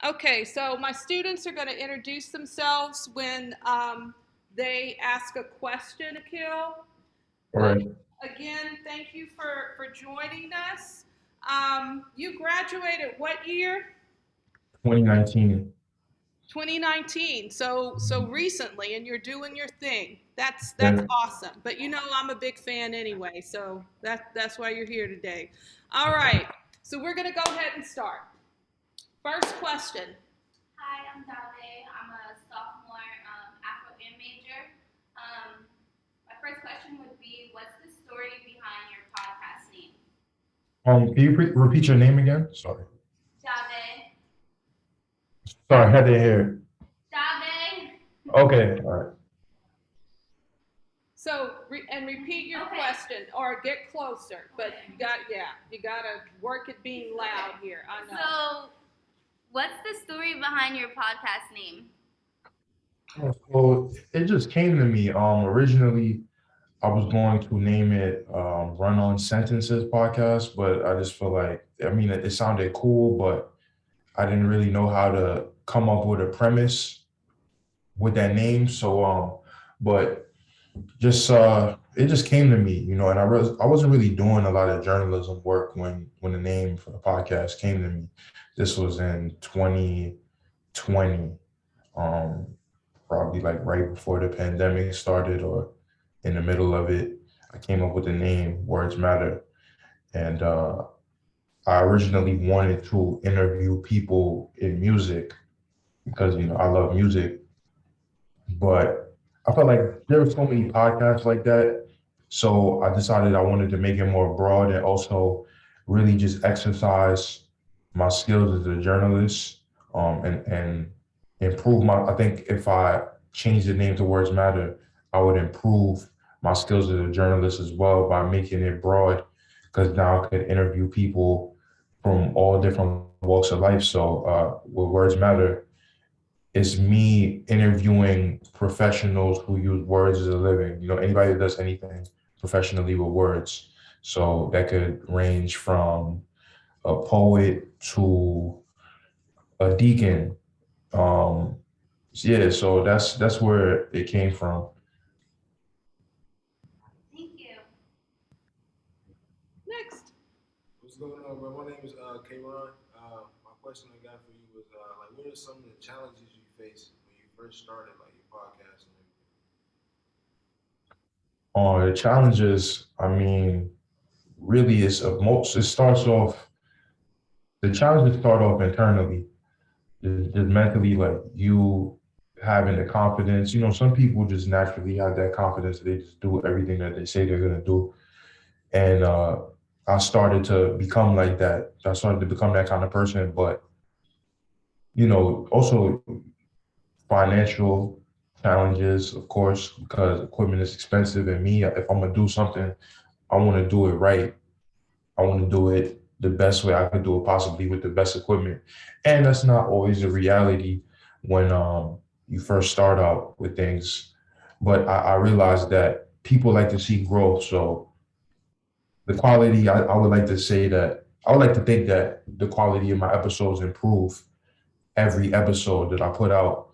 Okay, so my students are going to introduce themselves when they ask a question, Akil. All But right, again, thank you for joining us. You graduated what year? 2019. 2019. So recently, and you're doing your thing. That's Yeah. awesome. But you know I'm a big fan anyway, so that's why you're here today. All right. So we're gonna go ahead and start. First question. Hi, I'm Dave. I'm a sophomore Afro-AM major. My first question would be, what's the story behind your podcast name? Can you repeat your name again? Sorry. Jave. Sorry, I had to hear. Jave. Okay, all right. So and repeat your Okay. question or get closer. But Okay. you gotta work at being loud Okay. here. I know. So, what's the story behind your podcast name? So it just came to me. Originally, I was going to name it Run On Sentences Podcast, but I just feel like, I mean, it sounded cool, but I didn't really know how to come up with a premise with that name. So, but just it just came to me, and I wasn't really doing a lot of journalism work when the name for the podcast came to me. This was in 2020, um, probably like right before the pandemic started or in the middle of it. I came up with the name Words Matter, and I originally wanted to interview people in music because I love music, but I felt like there were so many podcasts like that. So I decided I wanted to make it more broad and also really just exercise my skills as a journalist, and improve my. I think if I changed the name to Words Matter, I would improve my skills as a journalist as well by making it broad, because now I could interview people from all different walks of life. So with Words Matter, it's me interviewing professionals who use words as a living. Anybody that does anything professionally with words. So that could range from a poet to a deacon. Um, yeah, so that's where it came from. Thank you. Next. What's going on, bro? My name is Kayron. My question I got for you was like, what are some of the challenges you faced when you first started like your podcast and The challenges, I mean, really is of most. It starts off. The challenges start off internally, just mentally, like you having the confidence. Some people just naturally have that confidence. They just do everything that they say they're gonna do. And I started to become like that. I started to become that kind of person. But also financial challenges, of course, because equipment is expensive. And me, if I'm gonna do something, I want to do it right. I want to do it the best way I could do it, possibly with the best equipment. And that's not always a reality when you first start out with things. But I realized that people like to see growth. So the quality, I would like to say that I would like to think that the quality of my episodes improve every episode that I put out.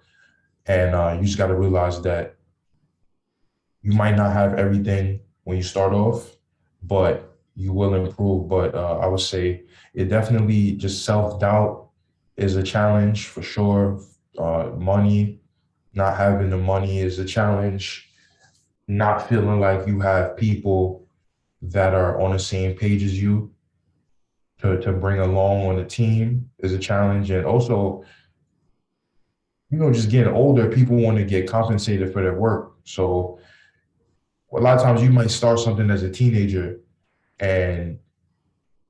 And you just got to realize that you might not have everything when you start off, but you will improve. But I would say it definitely just self doubt is a challenge for sure. Money, not having the money is a challenge. Not feeling like you have people that are on the same page as you to bring along on the team is a challenge. And also, just getting older, people want to get compensated for their work. So a lot of times you might start something as a teenager and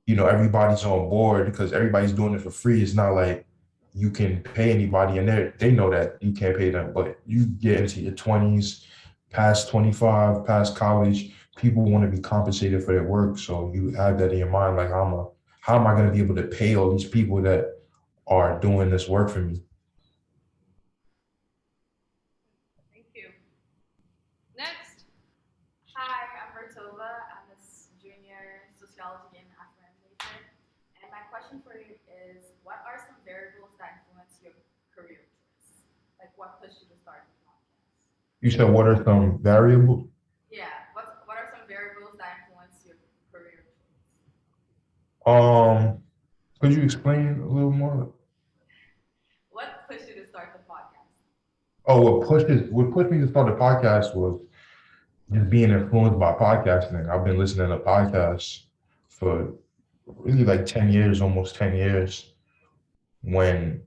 everybody's on board because everybody's doing it for free. It's not like you can pay anybody, and they know that you can't pay them. But you get into your 20s, past 25, past college, people want to be compensated for their work. So you have that in your mind, like how am I going to be able to pay all these people that are doing this work for me? Thank you. Next. Hi, I'm Bertova. I'm a junior sociology and Afro-Am major. And my question for you is, what are some variables that influence what pushed you to start the podcast? You said what are some variables? Yeah, what are some variables that influence your career choice? Could you explain a little more? What pushed you to start the podcast? Oh, what pushed me to start the podcast was just being influenced by podcasting. I've been listening to podcasts for really like 10 years, almost 10 years, when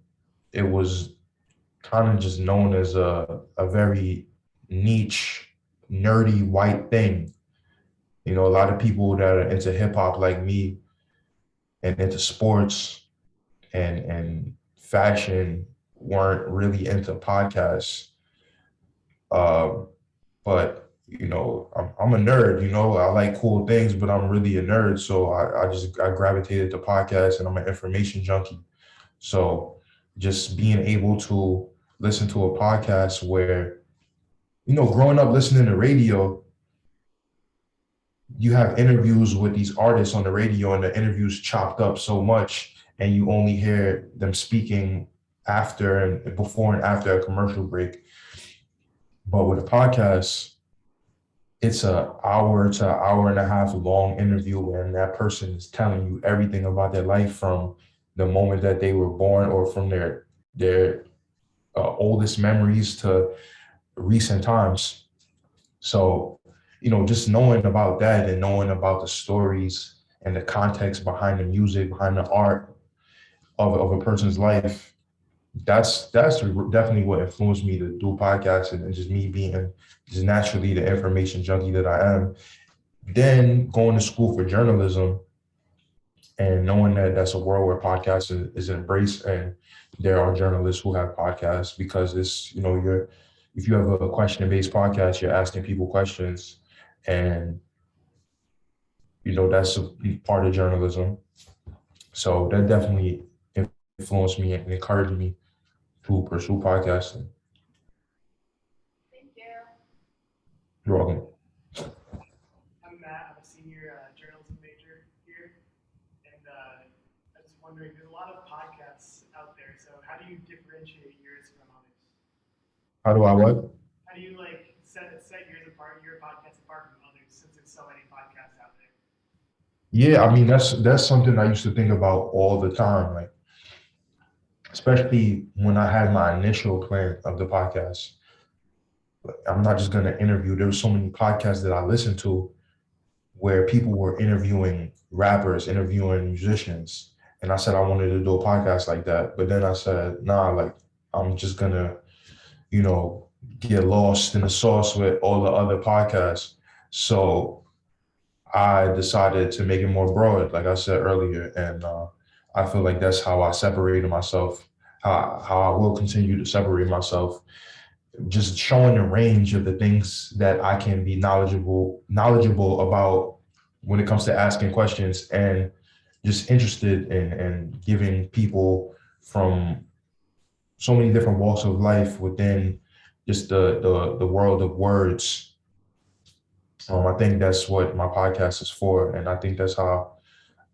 it was kind of just known as a very niche, nerdy white thing. You know, a lot of people that are into hip hop like me and into sports and fashion weren't really into podcasts. Uh, but you know, I'm a nerd. You know, I like cool things, but I'm really a nerd. So I gravitated to podcasts, and I'm an information junkie. So just being able to listen to a podcast where, you know, growing up listening to radio, you have interviews with these artists on the radio, and the interviews chopped up so much, and you only hear them speaking after and before and after a commercial break. But with a podcast, it's a hour to hour and a half long interview, and that person is telling you everything about their life from the moment that they were born or from their oldest memories to recent times. So, you know, just knowing about that and knowing about the stories and the context behind the music, behind the art of a person's life, that's definitely what influenced me to do podcasting, and just me being just naturally the information junkie that I am. Then going to school for journalism and knowing that that's a world where podcasting is embraced, and there are journalists who have podcasts, because it's, you know, if you have a question-based podcast, you're asking people questions, and you know that's a part of journalism. So that definitely influenced me and encouraged me to pursue podcasting. Thank you. You're welcome. I'm Matt. I'm a senior journalism major here, and I was wondering, there's a lot of podcasts out there. So how do you differentiate yours from others? How do I what? How do you like set yours apart, your podcast apart from others, since there's so many podcasts out there? Yeah, I mean that's something I used to think about all the time, like especially when I had my initial plan of the podcast. I'm not just gonna interview. There were so many podcasts that I listened to where people were interviewing rappers, interviewing musicians, and I said I wanted to do a podcast like that. But then I said, nah, like I'm just gonna, you know, get lost in the sauce with all the other podcasts. So I decided to make it more broad, like I said earlier, and I feel like that's how I separated myself, how I will continue to separate myself, just showing the range of the things that I can be knowledgeable about when it comes to asking questions, and just interested in giving people from so many different walks of life within just the world of words. I think that's what my podcast is for, and I think that's how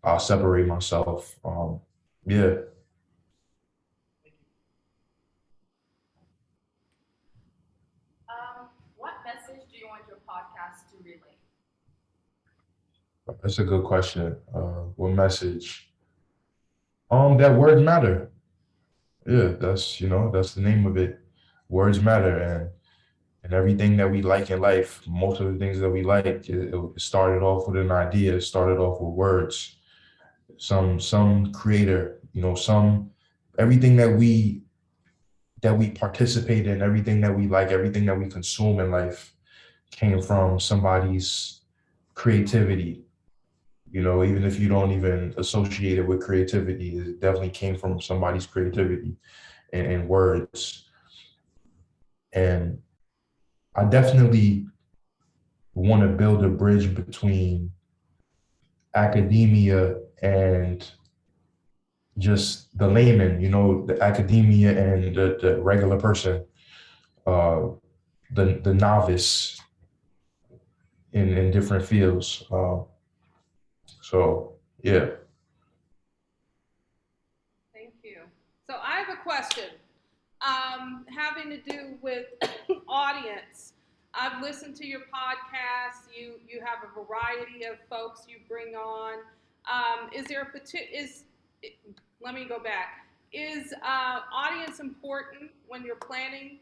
I'll separate myself. Yeah, What message do you want your podcast to relay? that's a good question. What message? That words matter. Yeah, that's, you know, that's the name of it. Words matter, and everything that we like in life, most of the things that we like, it started off with an idea. It started off with words. Some creator, you know, some everything that we participate in, everything that we like, everything that we consume in life came from somebody's creativity. You know, even if you don't even associate it with creativity, it definitely came from somebody's creativity and words. And I definitely want to build a bridge between academia and just the layman, you know, the academia and the regular person, uh, the novice in different fields. So yeah. Thank you. So I have a question. having to do with audience. I've listened to your podcast. You have a variety of folks you bring on. Is there a let me go back. Is audience important when you're planning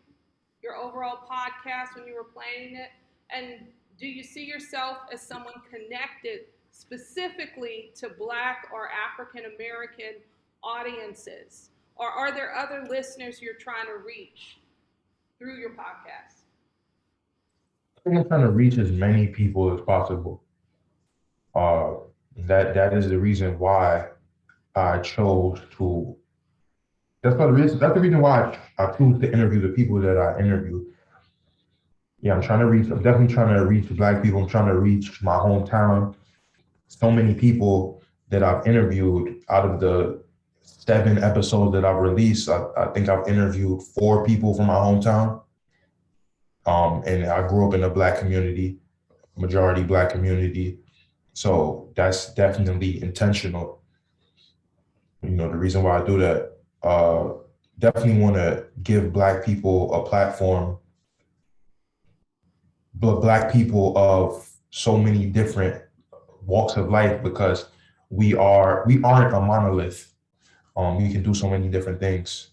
your overall podcast, when you were planning it? And do you see yourself as someone connected specifically to Black or African American audiences? Or are there other listeners you're trying to reach through your podcast? I think I'm trying to reach as many people as possible. Uh, that is the reason why I chose to. That's the reason why I chose to interview the people that I interview. Yeah, I'm trying to reach. I'm definitely trying to reach Black people. I'm trying to reach my hometown. So many people that I've interviewed out of the 7 episodes that I've released. I think I've interviewed 4 people from my hometown. And I grew up in a Black community, majority Black community. So that's definitely intentional. You know, the reason why I do that, definitely want to give Black people a platform, but Black people of so many different walks of life, because we aren't a monolith. We can do so many different things.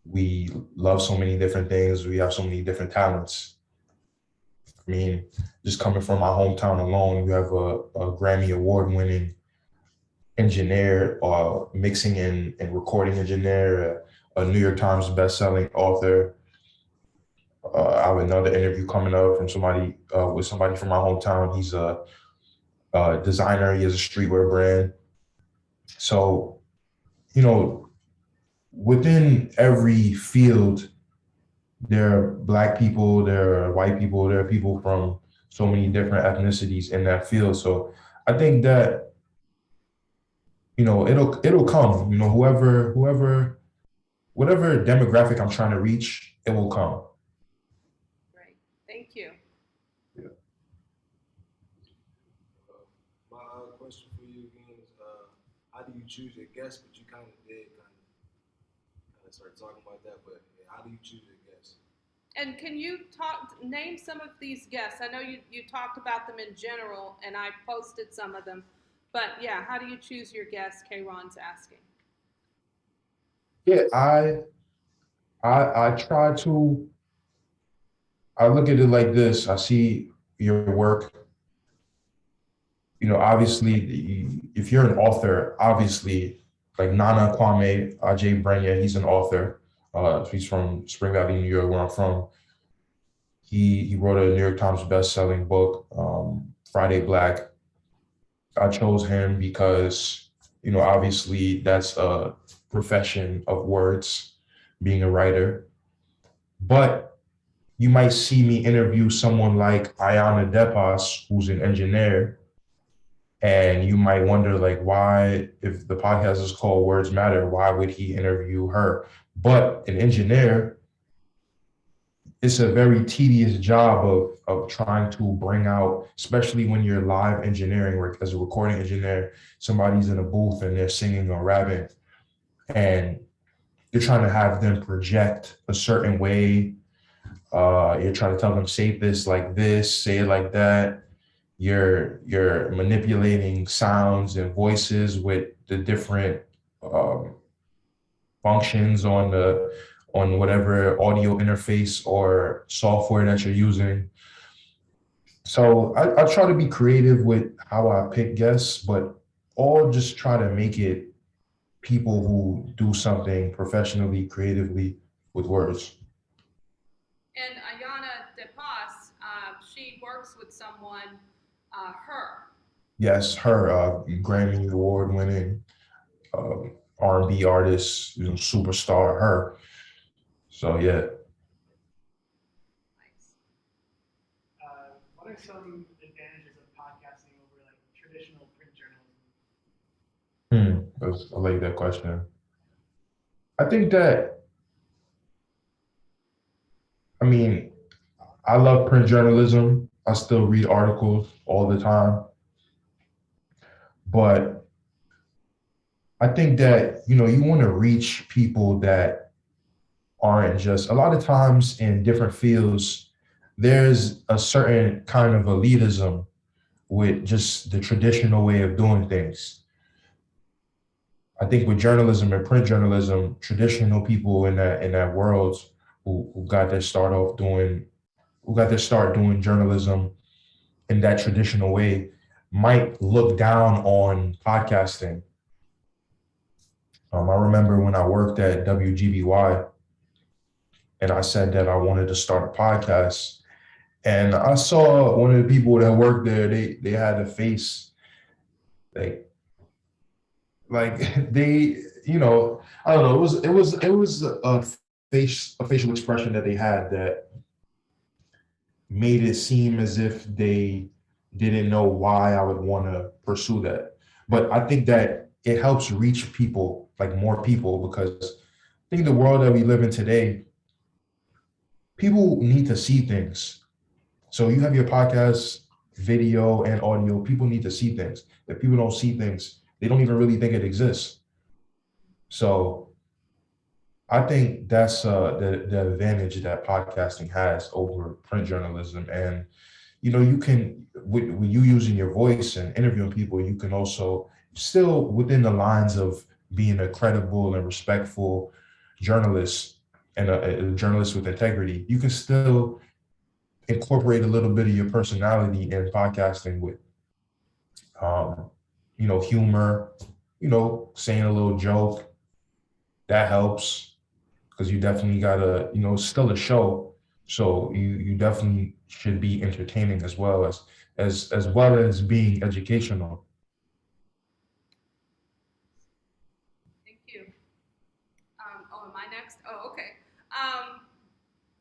We love so many different things. We have so many different talents. I mean, just coming from my hometown alone, you have a Grammy Award-winning engineer, mixing and recording engineer, a New York Times best-selling author. I have another interview coming up from somebody with somebody from my hometown. He's a designer. He has a streetwear brand. So, you know, within every field, there are Black people, there are white people, there are people from so many different ethnicities in that field. So I think that, you know, it'll come, you know, whatever demographic I'm trying to reach, it will come. Great, thank you. Yeah. My question for you again is, how do you choose your guests? But you kind of start talking about that. But how do you choose your guests? And can you name some of these guests? I know you talked about them in general, and I posted some of them. But yeah, how do you choose your guests? K-Ron's asking. Yeah, I try to. I look at it like this. I see your work. You know, obviously, if you're an author, obviously, like Nana Kwame Ajay Brenya, he's an author. He's from Spring Valley, New York, where I'm from. He wrote a New York Times best-selling book, Friday Black. I chose him because, you know, obviously that's a profession of words, being a writer. But you might see me interview someone like Ayana Depas, who's an engineer, and you might wonder, like, why, if the podcast is called Words Matter, why would he interview her? But an engineer, it's a very tedious job of trying to bring out, especially when you're live engineering, or as a recording engineer, somebody's in a booth and they're singing or rapping, and you're trying to have them project a certain way. You're trying to tell them, say this like this, say it like that. You're manipulating sounds and voices with the different functions on whatever audio interface or software that you're using. So I try to be creative with how I pick guests, but all just try to make it people who do something professionally, creatively with words. And Ayana DePas, she works with someone, her. Yes, her Grammy Award-winning R&B artist, you know, superstar, her. So yeah. Nice. What are some advantages of podcasting over like traditional print journalism? I like that question. I think that, I mean, I love print journalism. I still read articles all the time. But I think that, you know, you want to reach people that aren't just, a lot of times in different fields, there's a certain kind of elitism with just the traditional way of doing things. I think with journalism and print journalism, traditional people in that world who got their start off doing, who got their start doing journalism in that traditional way might look down on podcasting. I remember when I worked at WGBY and I said that I wanted to start a podcast, and I saw one of the people that worked there. They had a face like they, I don't know. It was a facial expression that they had that made it seem as if they didn't know why I would want to pursue that. But I think that it helps reach people, like more people, because I think the world that we live in today, people need to see things. So you have your podcast, video and audio, people need to see things. If people don't see things, they don't even really think it exists. So I think that's the advantage that podcasting has over print journalism. And you can, with you using your voice and interviewing people, you can also, still within the lines of being a credible and respectful journalist and a journalist with integrity, you can still incorporate a little bit of your personality in podcasting with, um, humor, saying a little joke. That helps because you definitely gotta, it's still a show. So you definitely should be entertaining as well as well as being educational. Thank you. Am I next? Oh, okay.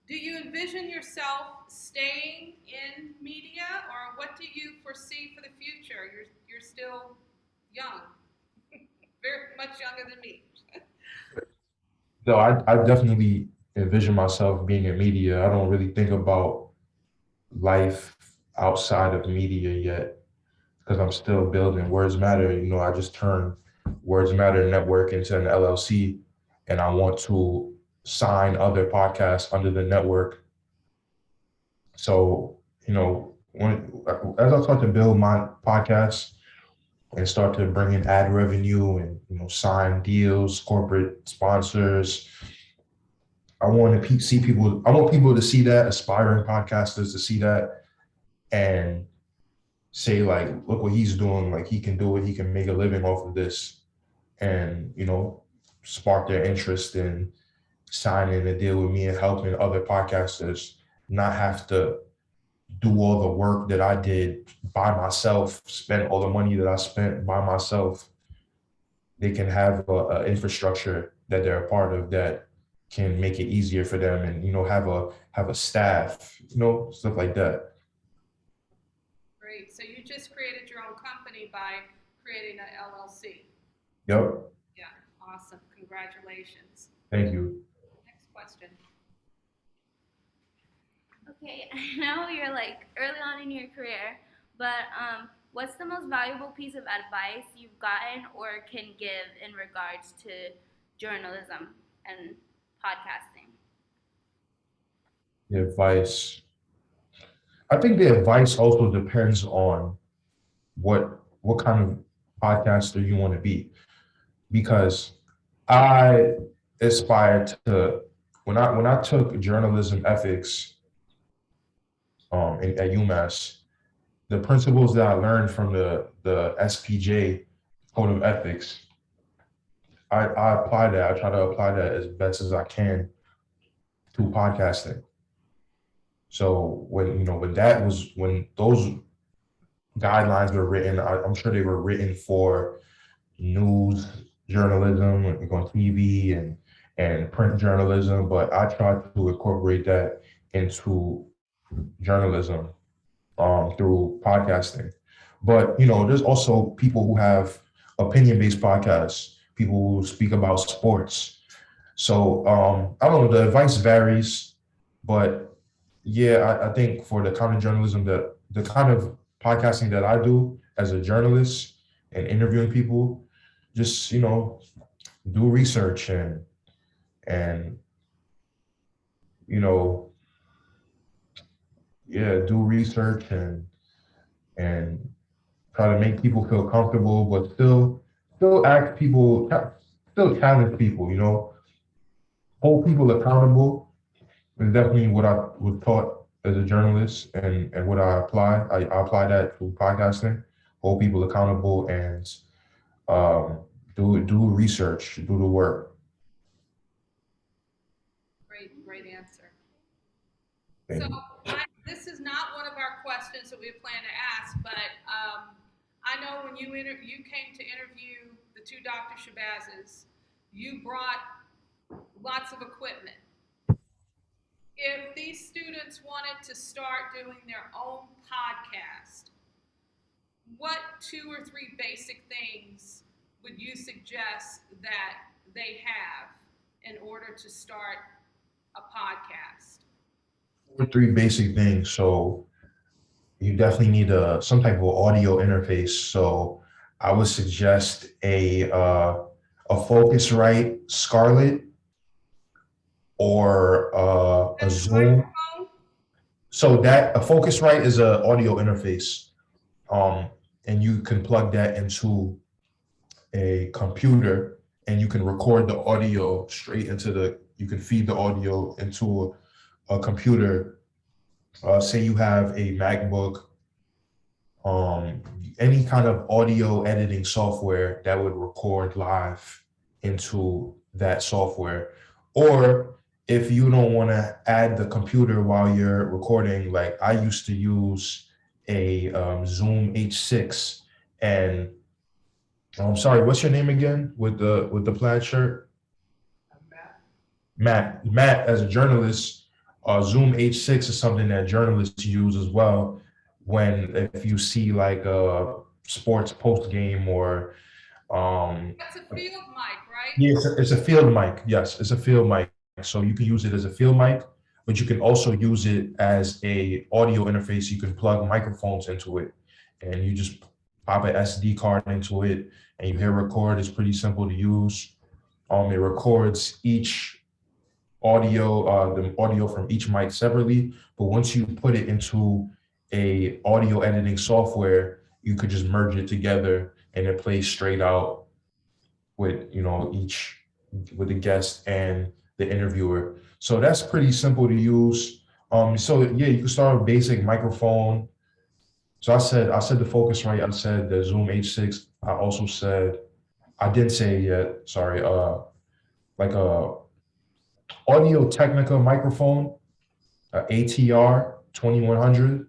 Do you envision yourself staying in media, or what do you foresee for the future? You're still young, very much younger than me. So I definitely envision myself being in media. I don't really think about life outside of media yet because I'm still building Words Matter. I just turned Words Matter Network into an LLC, and I want to sign other podcasts under the network. So, as I start to build my podcast and start to bring in ad revenue and, sign deals, corporate sponsors, I want to see people. I want people to see that, aspiring podcasters to see that, and say like, look what he's doing. Like he can do it. He can make a living off of this, and spark their interest in signing a deal with me and helping other podcasters not have to do all the work that I did by myself, spend all the money that I spent by myself. They can have a infrastructure that they're a part of that can make it easier for them, and have a staff, stuff like that. Great. So you just created your own company by creating an LLC. Yep. Yeah. Awesome. Congratulations. Thank you. Next question. Okay, I know you're like early on in your career, but what's the most valuable piece of advice you've gotten or can give in regards to journalism and podcasting? The advice. I think the advice also depends on what kind of podcaster you want to be, because I aspired to, when I took journalism ethics at UMass, the principles that I learned from the SPJ code of ethics, I apply that. I try to apply that as best as I can to podcasting. So when those guidelines were written, I'm sure they were written for news journalism, like on TV and print journalism, but I tried to incorporate that into journalism through podcasting. But there's also people who have opinion-based podcasts, people who speak about sports. So I don't know, the advice varies, but yeah, I think for the kind of journalism that the kind of podcasting that I do as a journalist and interviewing people, just do research and you know, yeah, do research and try to make people feel comfortable, but still ask people, still challenge people, you know, hold people accountable is definitely what I was taught as a journalist and what I apply. I apply that to podcasting, hold people accountable and um, do research, do the work. Great answer. So Thank you. this is not one of our questions that we plan to ask, but I know when you came to interview the two Dr. Shabazzes, you brought lots of equipment. If these students wanted to start doing their own podcast, what 2 or 3 basic things would you suggest that they have in order to start a podcast? 3 basic things. So you definitely need some type of audio interface. So I would suggest a Focusrite Scarlett or a That's the Zoom. microphone? So that a Focusrite is an audio interface, and you can plug that into a computer, and you can record the audio straight into the. You can feed the audio into a computer. Say you have a MacBook, any kind of audio editing software that would record live into that software. Or if you don't want to add the computer while you're recording, like I used to use a Zoom H6, and I'm sorry, what's your name again with the plaid shirt? Matt, as a journalist, Zoom H6 is something that journalists use as well when if you see like a sports post game or That's a field mic, right? yes, it's a field mic. Yes, it's a field mic. So you can use it as a field mic, but you can also use it as a audio interface. You can plug microphones into it, and you just pop an SD card into it, and you hit record. It's pretty simple to use. It records each audio, the audio from each mic separately. But once you put it into a audio editing software, you could just merge it together, and it plays straight out with each with the guest and the interviewer. So that's pretty simple to use. So yeah, you can start with basic microphone. So I said the Focusrite. I said the Zoom H6. I also said I didn't say it yet. Sorry. Like a Audio Technica microphone, ATR 2100.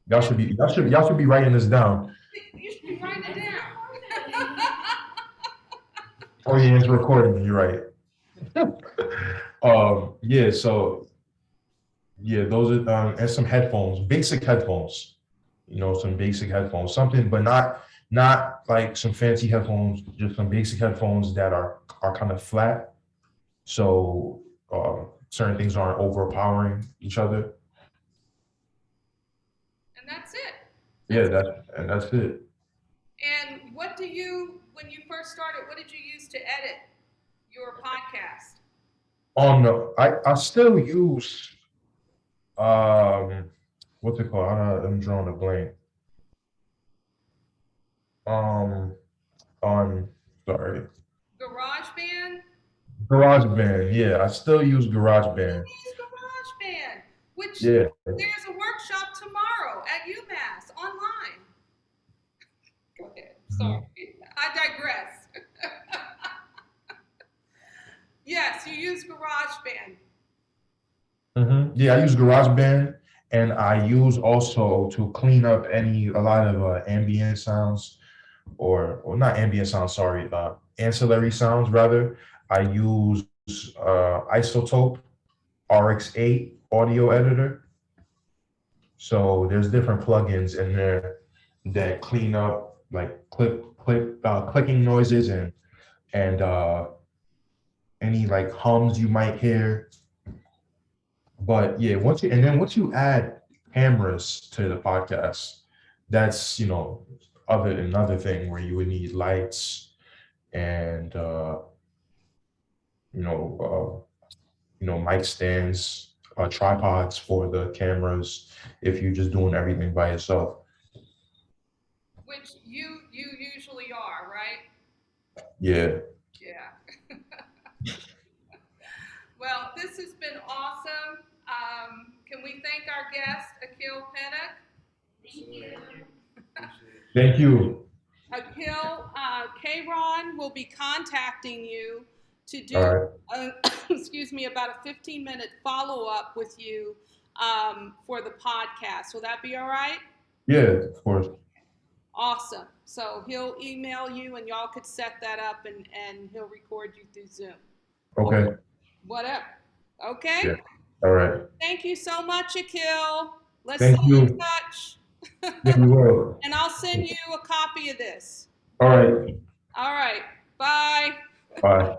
Y'all should be writing this down. You should be writing it down. Oh yeah, it's recording. You're right. Yeah. So yeah, those are and some headphones, basic headphones. Some basic headphones, something, but not like some fancy headphones. Just some basic headphones that are kind of flat, so certain things aren't overpowering each other. And that's it. Yeah, that's it. And when you first started, what did you use to edit your podcast? I still use what's it called? I'm drawing a blank. On sorry, GarageBand? GarageBand. Yeah, I still use GarageBand. You use GarageBand, which Yeah. there's a workshop tomorrow at UMass online. Go ahead. Sorry, I digress. Yes, you use GarageBand. Yeah, I use GarageBand, and I use also to clean up a lot of ambient sounds, or not ambient sounds. Sorry, ancillary sounds rather. I use Isotope RX8 audio editor. So there's different plugins in there that clean up like clicking noises and any like hums you might hear. But yeah, once you add cameras to the podcast, that's another thing where you would need lights and mic stands, tripods for the cameras if you're just doing everything by yourself. Which you usually are, right? Yeah. Yeah. Well, this has been awesome. Can we thank our guest, Akil Pinnock? Thank you. Thank you. Akil, Kron will be contacting you to do, All right. excuse me, about a 15-minute follow-up with you for the podcast. Will that be all right? Yeah, of course. Awesome. So he'll email you and y'all could set that up and he'll record you through Zoom. Okay. Whatever. Okay? Yeah. All right. Thank you so much, Akil. Let's Thank stay you. in touch. Yeah, you will. And I'll send you a copy of this. All right. All right. Bye. Bye.